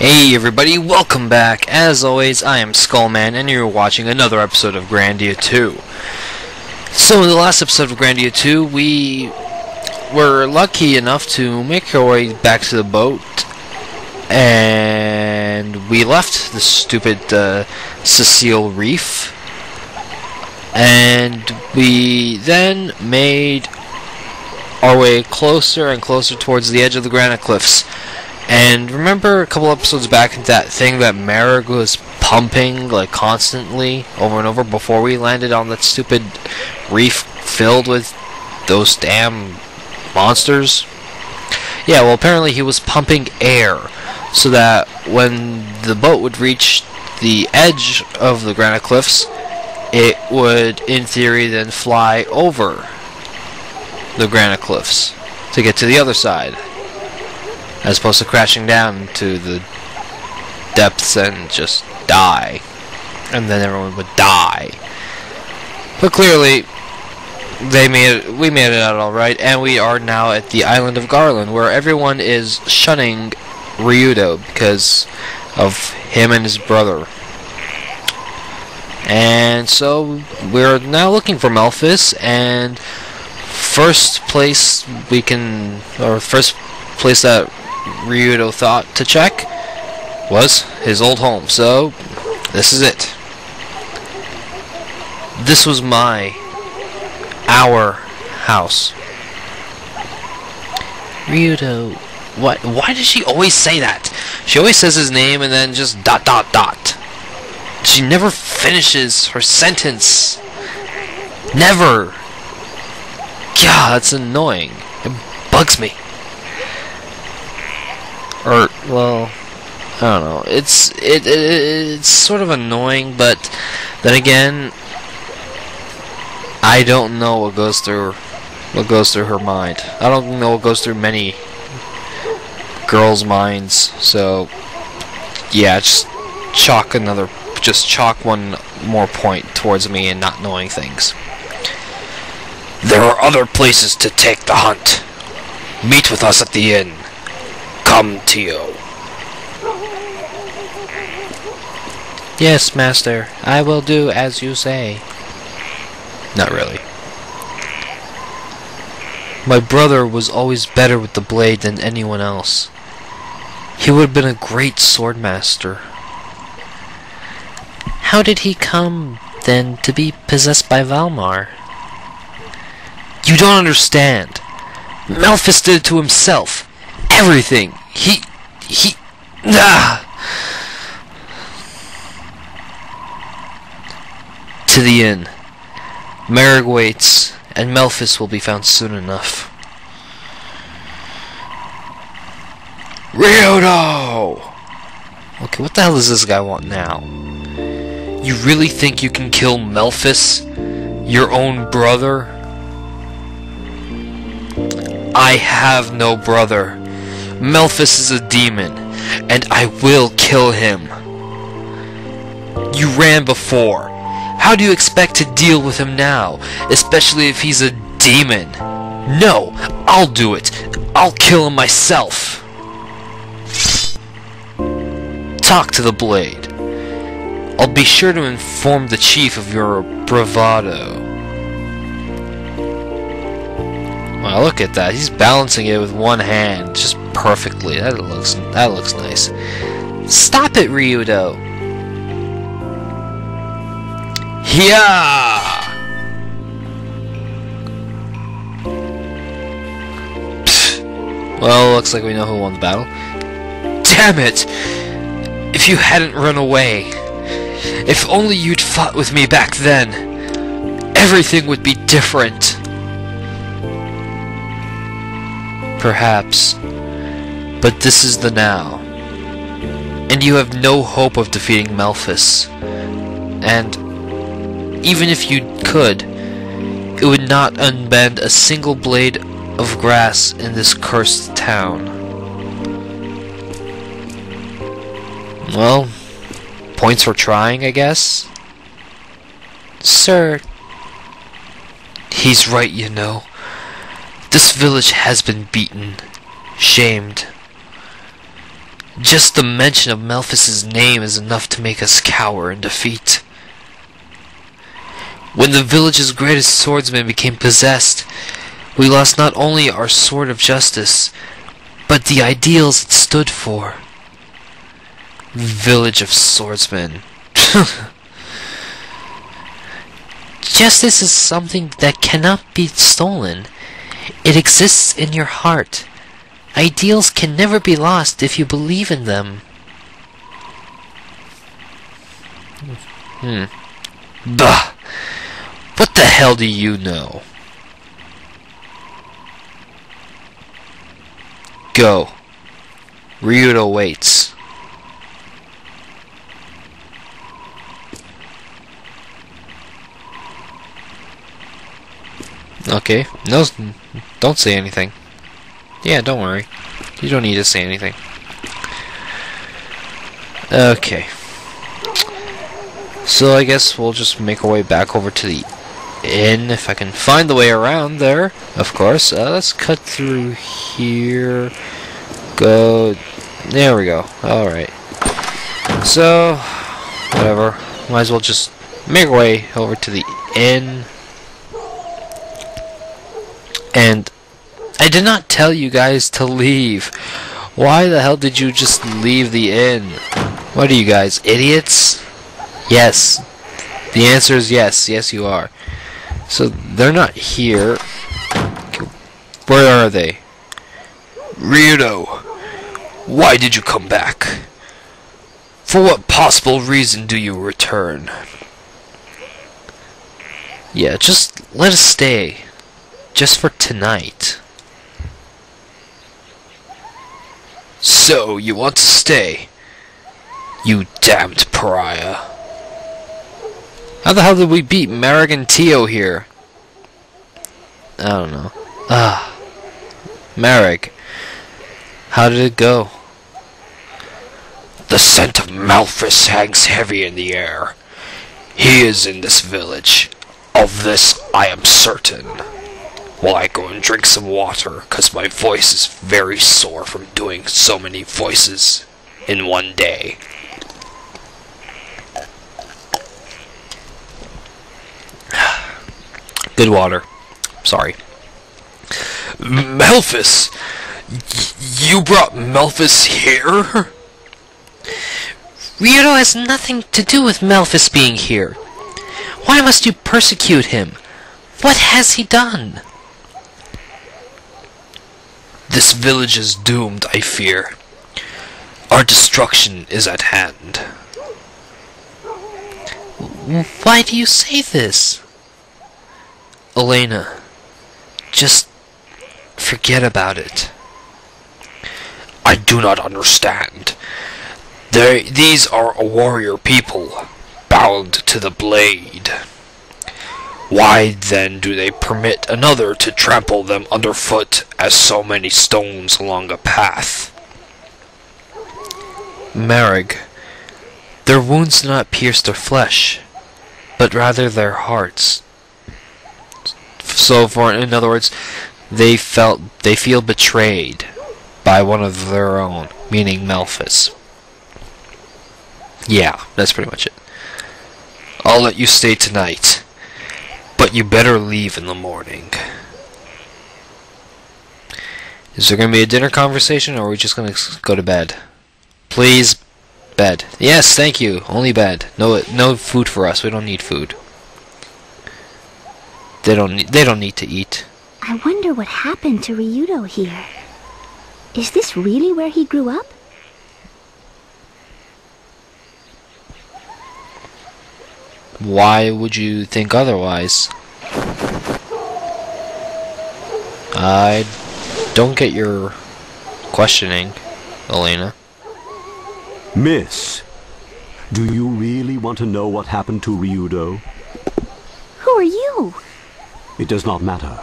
Hey everybody, welcome back. As always, I am Skullman, and you're watching another episode of Grandia 2. So in the last episode of Grandia 2, we were lucky enough to make our way back to the boat, and we left the stupid Cecile Reef, and we then made our way closer and closer towards the edge of the granite cliffs. And remember a couple episodes back, that thing that Merrick was pumping like constantly over and over before we landed on that stupid reef filled with those damn monsters? Yeah, well, apparently he was pumping air so that when the boat would reach the edge of the granite cliffs, it would, in theory, then fly over the granite cliffs to get to the other side, as opposed to crashing down to the depths and just die. And then everyone would die. But clearly, we made it out alright, and we are now at the island of Garland, where everyone is shunning Ryudo because of him and his brother. And so, we're now looking for Melfice, and first place that Ryudo thought to check was his old home. So this is it. This was our house. Ryudo, what? Why does she always say that? She always says his name and then just ... She never finishes her sentence. Never. God, that's annoying. It bugs me. Or, well, I don't know. It's sort of annoying, but then again, I don't know what goes through her mind. I don't know what goes through many girls' minds. So, yeah, just chalk one more point towards me and not knowing things. There are other places to take the hunt. Meet with us at the inn. Come, Tio. Yes, master. I will do as you say. Not really. My brother was always better with the blade than anyone else. He would have been a great sword master. How did he come, then, to be possessed by Valmar? You don't understand. Melfice did it to himself. Everything. To the inn. Merrick waits, and Melfice will be found soon enough. Ryudo! Okay, what the hell does this guy want now? You really think you can kill Melfice? Your own brother? I have no brother. Melfice is a demon, and I will kill him. You ran before. How do you expect to deal with him now, especially if he's a demon? No, I'll do it. I'll kill him myself. Talk to the blade. I'll be sure to inform the chief of your bravado. Wow, look at that. He's balancing it with one hand just perfectly. That looks nice. Stop it, Ryudo. Yeah. Well, looks like we know who won the battle. Damn it! If you hadn't run away, if only you'd fought with me back then, everything would be different. Perhaps, but this is the now, and you have no hope of defeating Melfice, and even if you could, it would not unbend a single blade of grass in this cursed town. Well, points for trying, I guess? Sir, he's right, you know. This village has been beaten, shamed. Just the mention of Melfice's name is enough to make us cower in defeat. When the village's greatest swordsman became possessed, we lost not only our sword of justice, but the ideals it stood for. Village of swordsmen. Justice is something that cannot be stolen. It exists in your heart. Ideals can never be lost if you believe in them. Bah! What the hell do you know? Go. Ryudo waits. Okay. No, don't say anything. Yeah, don't worry. You don't need to say anything. Okay. So I guess we'll just make our way back over to the inn, if I can find the way around there, of course. Let's cut through here. Go. There we go. Alright. So, whatever. Might as well just make our way over to the inn. And I did not tell you guys to leave. Why the hell did you just leave the inn? What are you guys, idiots? Yes. The answer is yes. Yes, you are. So, they're not here. Where are they? Ryudo, why did you come back? For what possible reason do you return? Yeah, just let us stay. Just for tonight. So, you want to stay? You damned pariah. How the hell did we beat Marek and Tio here? I don't know. Marek. How did it go? The scent of Melfice hangs heavy in the air. He is in this village. Of this I am certain. While I go and drink some water, cause my voice is very sore from doing so many voices in one day. Good water. Sorry. Melfice! You brought Melfice here? Ryudo has nothing to do with Melfice being here. Why must you persecute him? What has he done? This village is doomed, I fear. Our destruction is at hand. Why do you say this? Elena, just forget about it. I do not understand. These are a warrior people, bound to the blade. Why then do they permit another to trample them underfoot as so many stones along a path? Marek, their wounds do not pierce their flesh, but rather their hearts. So, in other words, they feel betrayed by one of their own, meaning Melfice. Yeah, that's pretty much it. I'll let you stay tonight, but you better leave in the morning. Is there going to be a dinner conversation, or are we just going to go to bed? Please, bed. Yes, thank you. Only bed. No food for us. We don't need food. They don't need to eat. I wonder what happened to Ryudo here. Is this really where he grew up? Why would you think otherwise? I don't get your questioning, Elena. Miss, do you really want to know what happened to Ryudo? Who are you? It does not matter.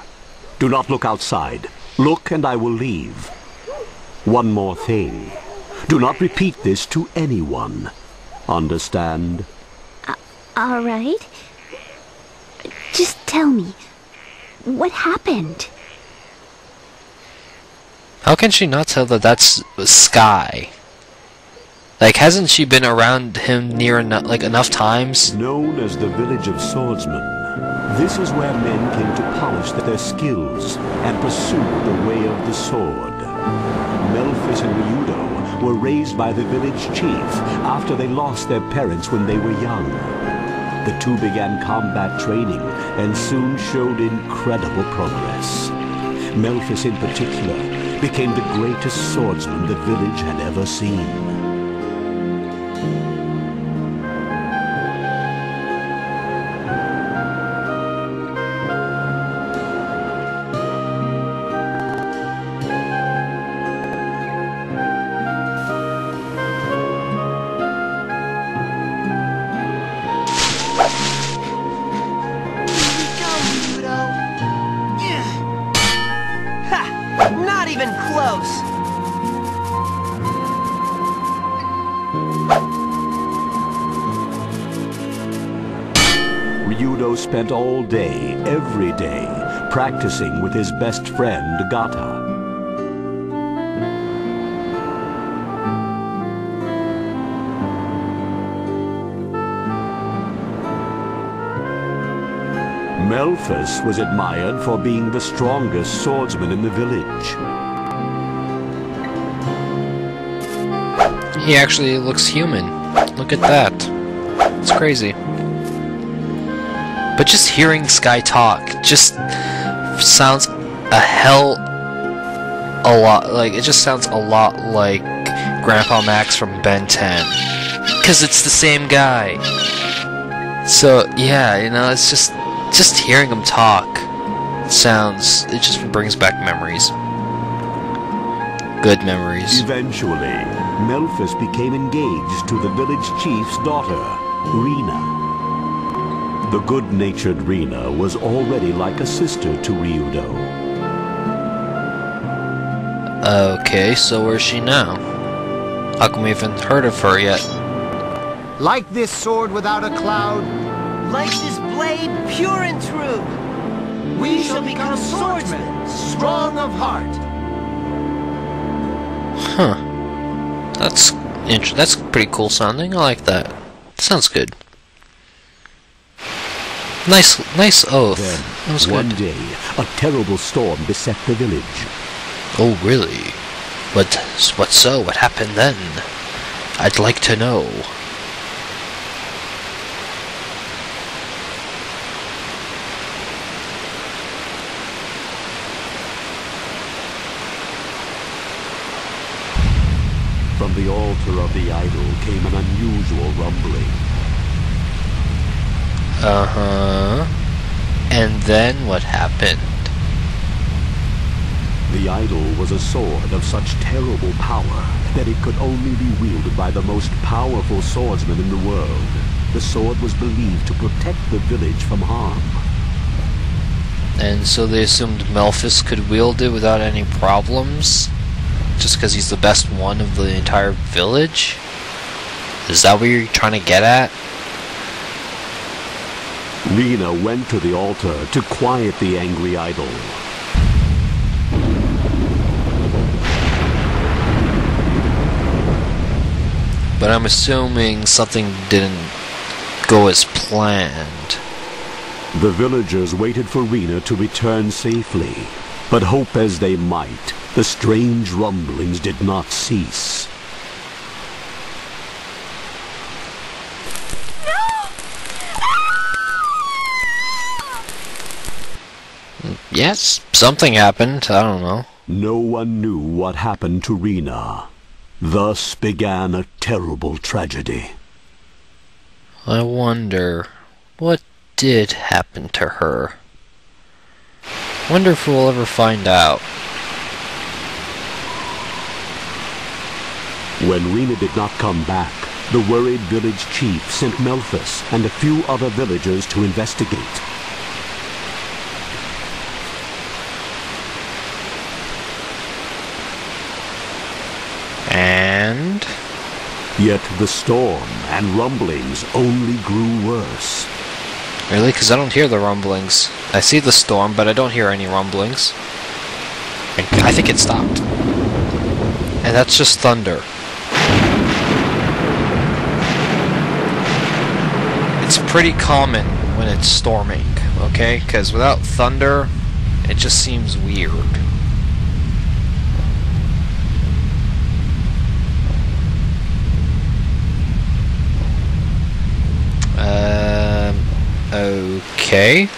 Do not look outside. Look and I will leave. One more thing. Do not repeat this to anyone. Understand? All right. Just tell me, what happened? How can she not tell that that's Skye? Like, hasn't she been around him near enough times? Known as the Village of Swordsmen, this is where men came to polish their skills and pursue the way of the sword. Melfice and Ryudo were raised by the village chief after they lost their parents when they were young. The two began combat training and soon showed incredible progress. Melfice in particular became the greatest swordsman the village had ever seen. Not even close! Ryudo spent all day, every day, practicing with his best friend, Gata. Melfice was admired for being the strongest swordsman in the village. He actually looks human. Look at that. It's crazy. But just hearing Skye talk just sounds it just sounds a lot like Grandpa Max from Ben 10. Because it's the same guy. So, yeah, you know, it's just hearing him talk it just brings back memories. Good memories. Eventually, Melfice became engaged to the village chief's daughter, Rena. The good-natured Rena was already like a sister to Ryudo. Okay, so where's she now? How come we haven't heard of her yet? Like this sword without a cloud, Like this blade, pure and true, we shall become swordsmen, strong of heart. Huh. That's pretty cool sounding. I like that. Sounds good. Nice oath. Then, That was one good. day, a terrible storm beset the village. Oh, really? What so? What happened then? I'd like to know. From the altar of the idol came an unusual rumbling. Uh-huh. And then what happened? The idol was a sword of such terrible power that it could only be wielded by the most powerful swordsman in the world. The sword was believed to protect the village from harm. And so they assumed Melfice could wield it without any problems? Just because he's the best one of the entire village? Is that what you're trying to get at? Rena went to the altar to quiet the angry idol. But I'm assuming something didn't go as planned. The villagers waited for Rena to return safely, but hope as they might, the strange rumblings did not cease. Yes, something happened. I don't know. No one knew what happened to Rena. Thus began a terrible tragedy. I wonder, what did happen to her? Wonder if we'll ever find out. When Rena did not come back, the worried village chief sent Melfice and a few other villagers to investigate. And? Yet the storm and rumblings only grew worse. Really? Because I don't hear the rumblings. I see the storm, but I don't hear any rumblings. I think it stopped. And that's just thunder. pretty common when it's storming, okay? Because without thunder, it just seems weird. Okay.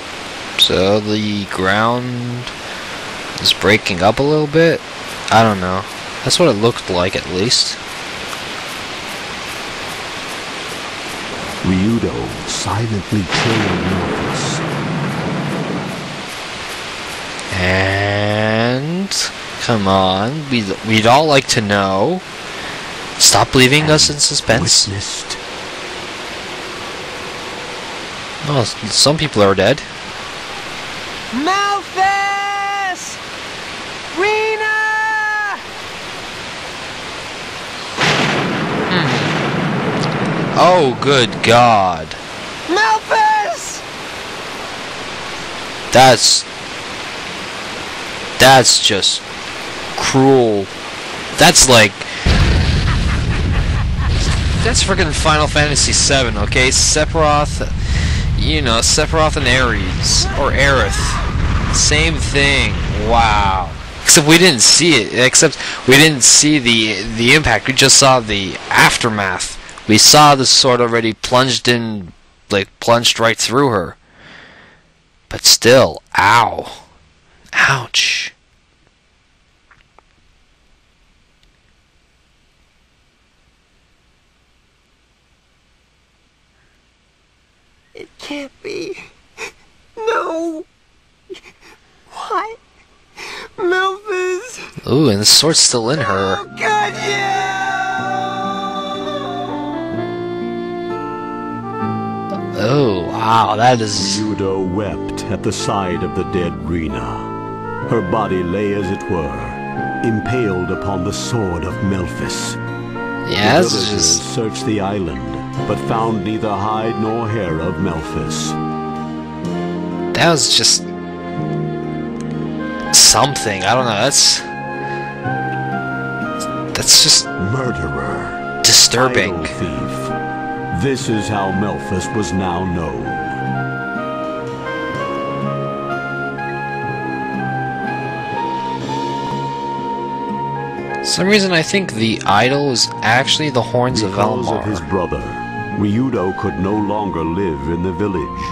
So the ground is breaking up a little bit. I don't know. That's what it looked like, at least. Ryudo silently trailed Melfice. And come on, we'd all like to know. Stop leaving us in suspense. Witnessed. Oh, some people are dead. Melfice! Rena! Oh, good God. Melfice! That's just cruel. That's like... That's freaking Final Fantasy VII, okay? Sephiroth, you know, Sephiroth and Ares, or Aerith. Same thing. Wow. Except we didn't see it. Except we didn't see the impact. We just saw the aftermath. We saw the sword already plunged in, like, plunged right through her. But still, ow. Ouch. It can't be. No. What? Melfice. Ooh, and the sword's still in her. Oh, God, yeah. Oh, wow, that is... Ryudo wept at the side of the dead Rena. Her body lay, as it were, impaled upon the sword of Melfice. Yeah, The that's villagers just... searched the island, but found neither hide nor hair of Melfice. That was just... something. I don't know, that's just... Murderer. disturbing. Idol thief. This is how Melfice was now known. For some reason I think the idol was actually the horns of Because Valmar. of his brother, Ryudo could no longer live in the village.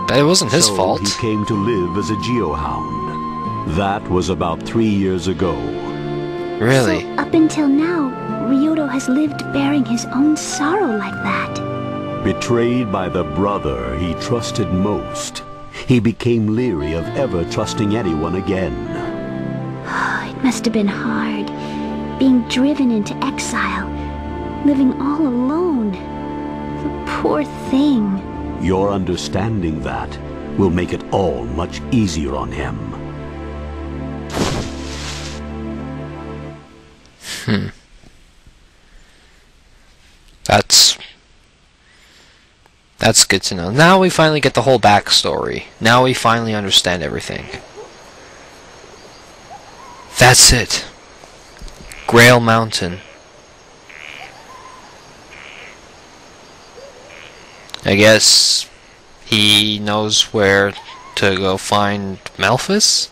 But it wasn't his So fault. he came to live as a geohound. That was about 3 years ago. Really? So, up until now, Ryudo has lived bearing his own sorrow like that. Betrayed by the brother he trusted most, he became leery of ever trusting anyone again. It must have been hard, being driven into exile, living all alone. The poor thing. Your understanding that will make it all much easier on him. That's good to know. Now we finally get the whole backstory. Now we finally understand everything. That's it. Grail Mountain. I guess he knows where to go find Melfice?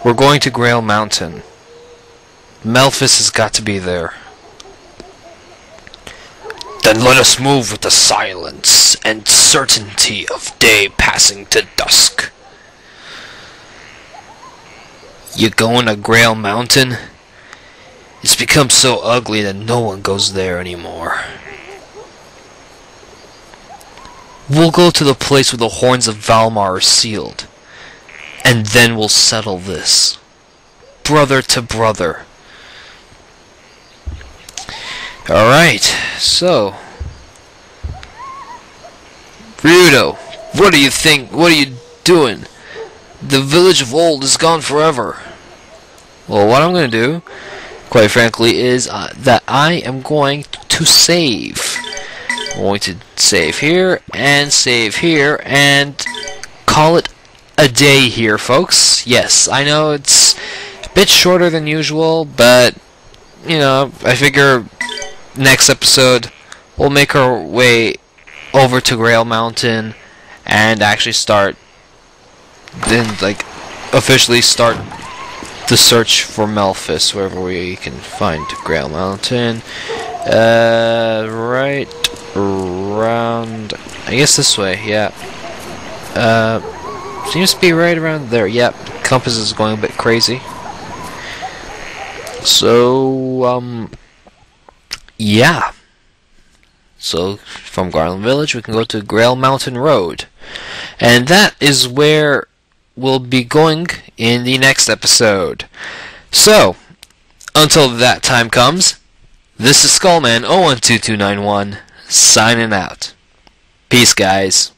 We're going to Grail Mountain. Melfice has got to be there. Then let us move with the silence and certainty of day passing to dusk. You going to Grail Mountain? It's become so ugly that no one goes there anymore. We'll go to the place where the horns of Valmar are sealed. And then we'll settle this. Brother to brother. Alright, so... Ryudo, what do you think? What are you doing? The village of old is gone forever. Well, what I'm going to do, quite frankly, is that I am going to save. I'm going to save here, and call it a day here, folks. Yes, I know it's a bit shorter than usual, but, you know, I figure next episode we'll make our way over to Grail Mountain and actually start, then like officially start the search for Melfice wherever we can find Grail Mountain. Right around, I guess this way, yeah. Seems to be right around there. Yep, compass is going a bit crazy. So, yeah. So, from Garland Village, we can go to Grail Mountain Road. And that is where we'll be going in the next episode. So, until that time comes, this is Skullman 012291 signing out. Peace, guys.